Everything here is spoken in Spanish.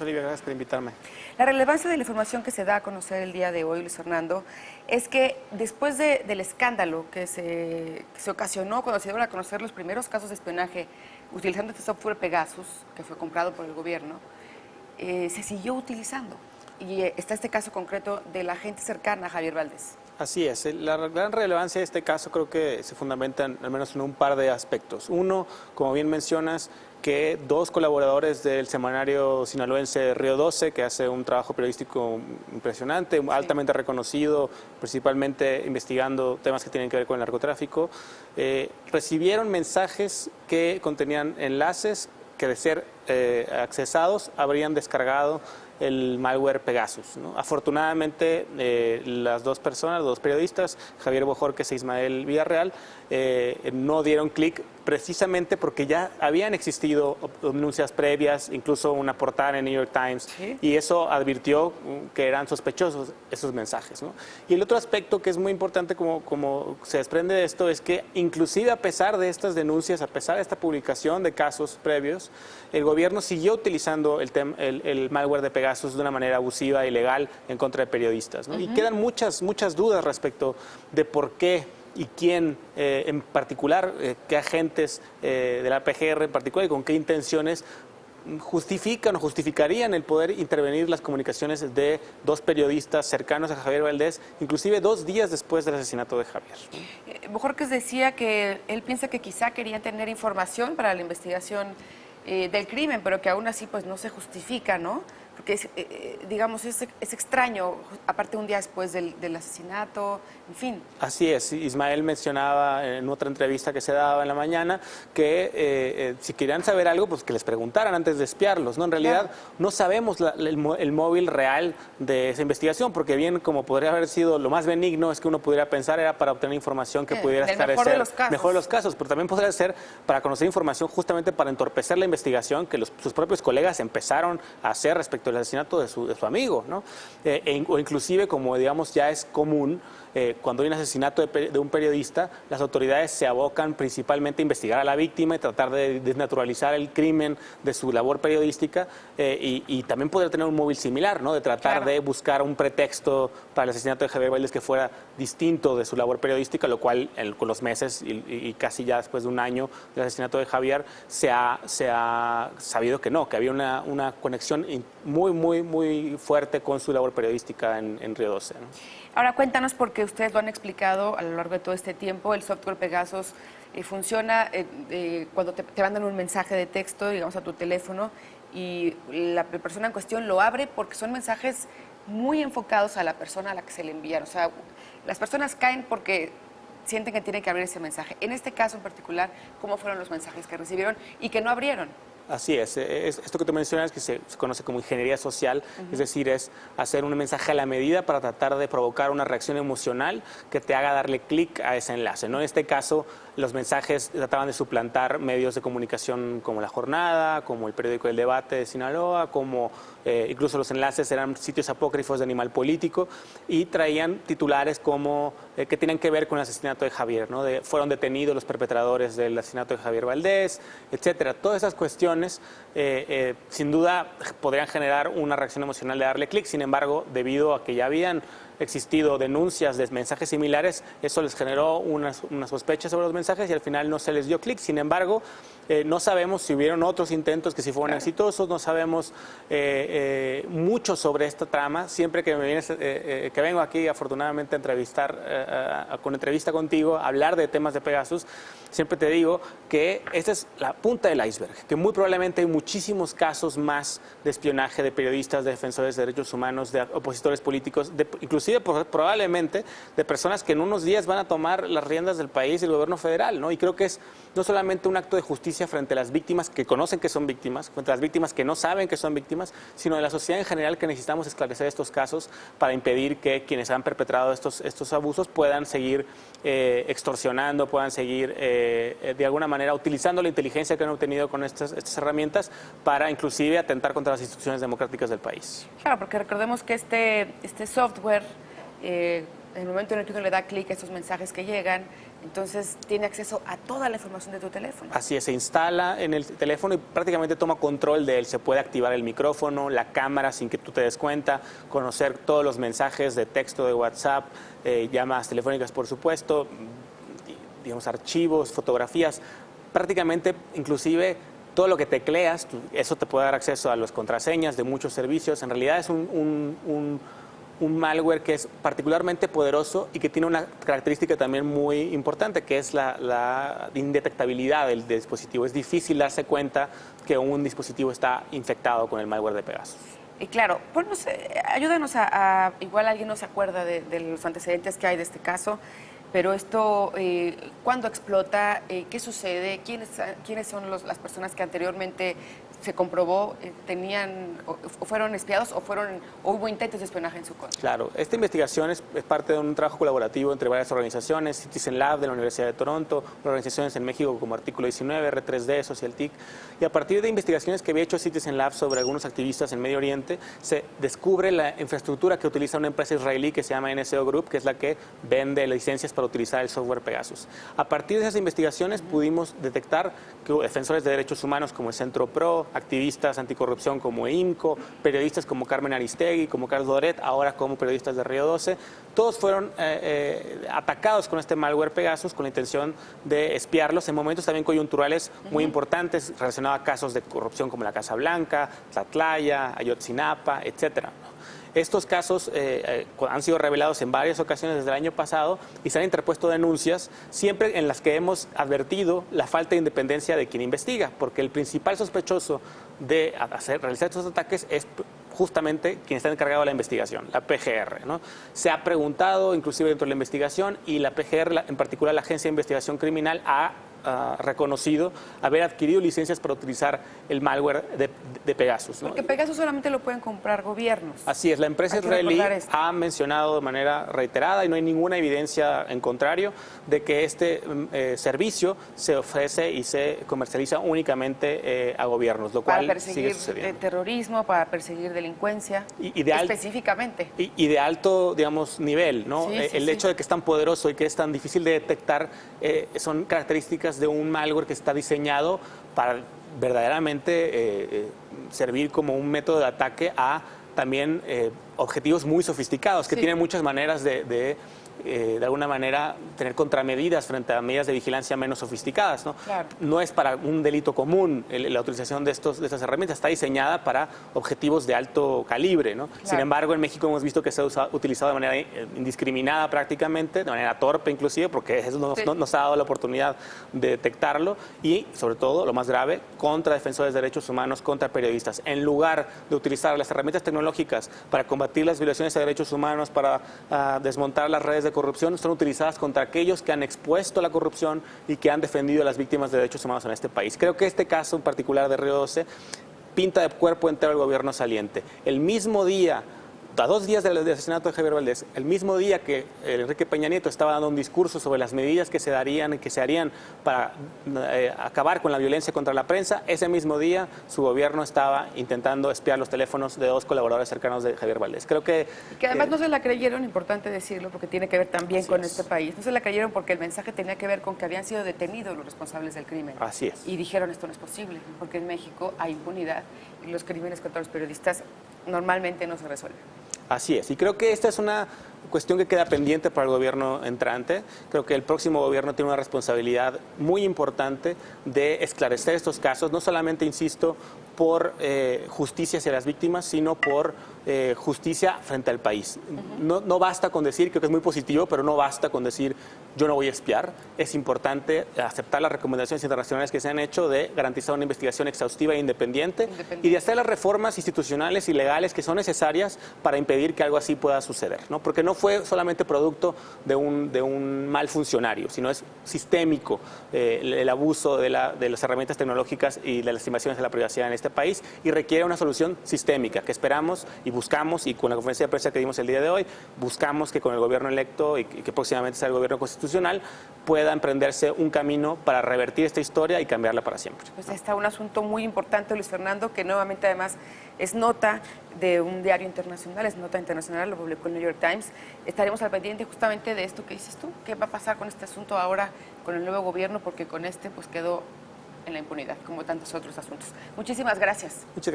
Olivia, gracias por invitarme. La relevancia de la información que se da a conocer el día de hoy, Luis Fernando, es que después del escándalo que se ocasionó cuando se dieron a conocer los primeros casos de espionaje utilizando este software Pegasus, que fue comprado por el gobierno, se siguió utilizando. Y está este caso concreto de la gente cercana a Javier Valdés. Así es, la gran relevancia de este caso creo que se fundamenta al menos en un par de aspectos. Uno, como bien mencionas, que dos colaboradores del semanario sinaloense Río 12, que hace un trabajo periodístico impresionante, sí, altamente reconocido, principalmente investigando temas que tienen que ver con el narcotráfico, recibieron mensajes que contenían enlaces que de ser accesados habrían descargado el malware Pegasus, ¿no? Afortunadamente, las dos personas, los dos periodistas, Javier Bojorquez e Ismael Villarreal, no dieron clic precisamente porque ya habían existido denuncias previas, incluso una portada en el New York Times, ¿sí? Y eso advirtió que eran sospechosos esos mensajes, ¿no? Y el otro aspecto que es muy importante como se desprende de esto es que inclusive a pesar de estas denuncias, a pesar de esta publicación de casos previos, el gobierno siguió utilizando el malware de Pegasus de una manera abusiva e ilegal en contra de periodistas, ¿no? Y quedan muchas dudas respecto de por qué y quién en particular, qué agentes de la PGR en particular y con qué intenciones justifican o justificarían el poder intervenir las comunicaciones de dos periodistas cercanos a Javier Valdés, inclusive 2 días después del asesinato de Javier. Bojorquez decía que él piensa que quizá querían tener información para la investigación del crimen, pero que aún así pues no se justifica, ¿no? Porque digamos, es extraño, aparte un día después del asesinato, en fin. Así es, Ismael mencionaba en otra entrevista que se daba en la mañana que si querían saber algo, pues que les preguntaran antes de espiarlos, ¿no? En realidad no sabemos el móvil real de esa investigación, porque bien como podría haber sido lo más benigno es que uno pudiera pensar era para obtener información que pudiera esclarecer mejor de los casos, pero también podría ser para conocer información justamente para entorpecer la investigación que sus propios colegas empezaron a hacer respecto al asesinato de su amigo, ¿no? O inclusive, como digamos ya es común, cuando hay un asesinato de un periodista, las autoridades se abocan principalmente a investigar a la víctima y tratar de desnaturalizar el crimen de su labor periodística y también poder tener un móvil similar, ¿no? De tratar de buscar un pretexto para el asesinato de Javier Valdés que fuera distinto de su labor periodística, lo cual con los meses y casi ya después de un año del asesinato de Javier se ha sabido que no, que había una conexión muy fuerte con su labor periodística en Río 12, ¿no? Ahora cuéntanos, porque ustedes lo han explicado a lo largo de todo este tiempo, el software Pegasus funciona cuando te mandan un mensaje de texto, digamos, a tu teléfono, y la persona en cuestión lo abre porque son mensajes muy enfocados a la persona a la que se le envían. O sea, las personas caen porque sienten que tienen que abrir ese mensaje. En este caso en particular, ¿cómo fueron los mensajes que recibieron y que no abrieron? Así es, esto que tú mencionas que se conoce como ingeniería social, es decir, es hacer un mensaje a la medida para tratar de provocar una reacción emocional que te haga darle clic a ese enlace, ¿no? En este caso, los mensajes trataban de suplantar medios de comunicación como La Jornada, como el periódico El Debate de Sinaloa, como incluso los enlaces eran sitios apócrifos de Animal Político y traían titulares como que tenían que ver con el asesinato de Javier, ¿no? Fueron detenidos los perpetradores del asesinato de Javier Valdés, etcétera. Todas esas cuestiones sin duda podrían generar una reacción emocional de darle clic, sin embargo, debido a que ya habían existido denuncias de mensajes similares, eso les generó una sospecha sobre los mensajes y al final no se les dio clic. Sin embargo, no sabemos si hubieron otros intentos que sí fueron exitosos, no sabemos mucho sobre esta trama. Siempre que que vengo aquí afortunadamente a entrevistar, con entrevista contigo, a hablar de temas de Pegasus, siempre te digo que esta es la punta del iceberg, que muy probablemente hay muchísimos casos más de espionaje de periodistas, de defensores de derechos humanos, de opositores políticos, inclusive probablemente de personas que en unos días van a tomar las riendas del país y el gobierno federal, ¿no? Y creo que es no solamente un acto de justicia frente a las víctimas que conocen que son víctimas, frente a las víctimas que no saben que son víctimas, sino de la sociedad en general, que necesitamos esclarecer estos casos para impedir que quienes han perpetrado estos abusos puedan seguir extorsionando, puedan seguir de alguna manera utilizando la inteligencia que han obtenido con estas herramientas para inclusive atentar contra las instituciones democráticas del país. Claro, porque recordemos que este software, en el momento en el que uno le da clic a estos mensajes que llegan, Entonces tiene acceso a toda la información de tu teléfono. Así es, se instala en el teléfono y prácticamente toma control de él. Se puede activar el micrófono, la cámara sin que tú te des cuenta, conocer todos los mensajes de texto de WhatsApp, llamadas telefónicas, por supuesto, digamos, archivos, fotografías, prácticamente inclusive todo lo que tecleas, eso te puede dar acceso a las contraseñas de muchos servicios. En realidad es un malware que es particularmente poderoso y que tiene una característica también muy importante, que es la indetectabilidad del dispositivo. Es difícil darse cuenta que un dispositivo está infectado con el malware de Pegasus. Y claro, pues, no sé, ayúdanos igual alguien no se acuerda de los antecedentes que hay de este caso, pero esto, ¿cuándo explota? ¿Qué sucede? ¿Quiénes son las personas que anteriormente se comprobó tenían o fueron espiados o hubo intentos de espionaje en su contra? Claro, esta investigación es parte de un trabajo colaborativo entre varias organizaciones, Citizen Lab de la Universidad de Toronto, organizaciones en México como Artículo 19, R3D, Socialtic, y a partir de investigaciones que había hecho Citizen Lab sobre algunos activistas en Medio Oriente, se descubre la infraestructura que utiliza una empresa israelí que se llama NSO Group, que es la que vende licencias para utilizar el software Pegasus. A partir de esas investigaciones pudimos detectar que defensores de derechos humanos como el Centro Pro, activistas anticorrupción como IMCO, periodistas como Carmen Aristegui, como Carlos Doret, ahora como periodistas de Río 12, todos fueron atacados con este malware Pegasus con la intención de espiarlos en momentos también coyunturales muy importantes relacionados a casos de corrupción como la Casa Blanca, Tlatlaya, Ayotzinapa, etcétera. Estos casos han sido revelados en varias ocasiones desde el año pasado y se han interpuesto denuncias siempre en las que hemos advertido la falta de independencia de quien investiga, porque el principal sospechoso de realizar estos ataques es justamente quien está encargado de la investigación, la PGR, ¿no? Se ha preguntado, inclusive dentro de la investigación, y la PGR, en particular la Agencia de Investigación Criminal, ha reconocido haber adquirido licencias para utilizar el malware de Pegasus, ¿no? Porque Pegasus solamente lo pueden comprar gobiernos. Así es, la empresa israelí ha mencionado de manera reiterada, y no hay ninguna evidencia en contrario, de que este servicio se ofrece y se comercializa únicamente a gobiernos, lo cual sigue sucediendo. Para perseguir terrorismo, para perseguir delincuencia, específicamente. Y de alto, digamos, nivel, ¿no? Sí, el hecho de que es tan poderoso y que es tan difícil de detectar son características de un malware que está diseñado para verdaderamente servir como un método de ataque a también objetivos muy sofisticados que tienen muchas maneras de alguna manera tener contramedidas frente a medidas de vigilancia menos sofisticadas, ¿no? Claro. No es para un delito común la utilización de estas herramientas, está diseñada para objetivos de alto calibre, ¿no? Claro. Sin embargo, en México hemos visto que se ha utilizado de manera indiscriminada prácticamente, de manera torpe inclusive, porque eso nos ha dado la oportunidad de detectarlo y, sobre todo, lo más grave, contra defensores de derechos humanos, contra periodistas. En lugar de utilizar las herramientas tecnológicas para combatir las violaciones de derechos humanos, para desmontar las redes de corrupción, son utilizadas contra aquellos que han expuesto la corrupción y que han defendido a las víctimas de derechos humanos en este país. Creo que este caso en particular de Río 12 pinta de cuerpo entero al gobierno saliente. El mismo día, a 2 días del asesinato de Javier Valdez, el mismo día que Enrique Peña Nieto estaba dando un discurso sobre las medidas que se darían y que se harían para acabar con la violencia contra la prensa, ese mismo día su gobierno estaba intentando espiar los teléfonos de 2 colaboradores cercanos de Javier Valdez. Creo que además no se la creyeron, importante decirlo, porque tiene que ver también con este país. No se la creyeron porque el mensaje tenía que ver con que habían sido detenidos los responsables del crimen. Así es. Y dijeron, esto no es posible, porque en México hay impunidad y los crímenes contra los periodistas normalmente no se resuelven. Así es, y creo que esta es una cuestión que queda pendiente para el gobierno entrante. Creo que el próximo gobierno tiene una responsabilidad muy importante de esclarecer estos casos, no solamente, insisto, por justicia hacia las víctimas, sino por justicia frente al país. No basta con decir, creo que es muy positivo, pero no basta con decir yo no voy a espiar. Es importante aceptar las recomendaciones internacionales que se han hecho de garantizar una investigación exhaustiva e independiente y de hacer las reformas institucionales y legales que son necesarias para impedir que algo así pueda suceder, ¿no? Porque no fue solamente producto de un mal funcionario, sino es sistémico el abuso de las herramientas tecnológicas y de las estimaciones de la privacidad en este país, y requiere una solución sistémica que esperamos y buscamos, y con la conferencia de prensa que dimos el día de hoy, buscamos que con el gobierno electo y que próximamente sea el gobierno constitucional Constitucional, pueda emprenderse un camino para revertir esta historia y cambiarla para siempre. Pues está un asunto muy importante, Luis Fernando, que nuevamente además es nota de un diario internacional, es nota internacional, lo publicó el New York Times. Estaremos al pendiente justamente de esto que dices tú, qué va a pasar con este asunto ahora con el nuevo gobierno, porque con este pues quedó en la impunidad, como tantos otros asuntos. Muchísimas gracias. Muchas